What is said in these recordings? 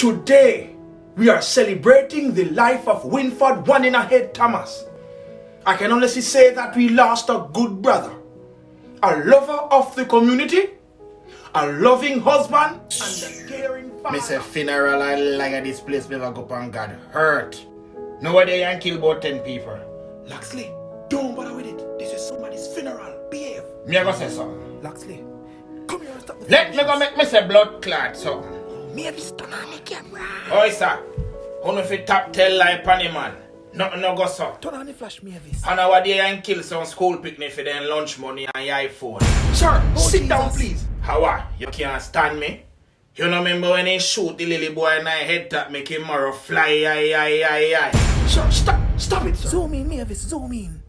Today, we are celebrating the life of Winford One in a Head Thomas. I can honestly say that we lost a good brother, a lover of the community, a loving husband, and a caring father. Me say funeral I like at this place never go and God hurt. Nobody can kill about 10 people. Loxley, don't bother with it. This is somebody's funeral. Behave. Me a go say something. Loxley, come here and stop the Let me go make me say blood clot something. Maybe turn on the camera. Oi sir, who no fit tap tell lie pan the man. Nothing no go so. Turn on the flash, Mavis. And our day and kill some school picnic for them lunch money and your iPhone. Sir, sit down, please. How are you can't stand me? You no remember when they shoot the little boy in the head tap make him more fly Sir, stop it, sir. Zoom in, Mavis, zoom in.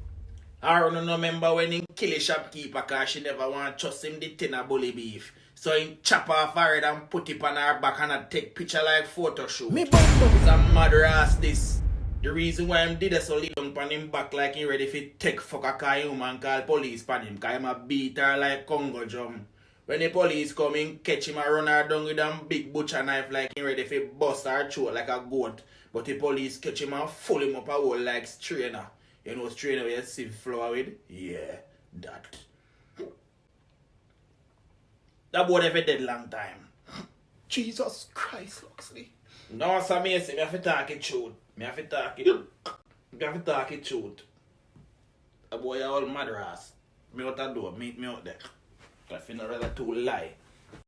I don't remember when he kill a shopkeeper cause she never want to trust him the tin of bully beef. So he chop off her head and put it on her back and I take picture like photo shoot. Me bumbo. It's a mother ass this. The reason why him did that so leave him on him back like he ready for take fuck a car human call police pan him cause him a beat her like Congo drum. When the police come in, catch him and run her down with a big butcher knife like he ready for bust her throat like a goat. But the police catch him and full him up a hole like strainer. You know strainer where you see flour with? Yeah, that. That boy never dead long time. Jesus Christ, Loxley. No, sir, me say me have to talk it truth. Me have to talk it truth. That boy a old mad ass. Me out the door, meet me out there. That funeral a too lie.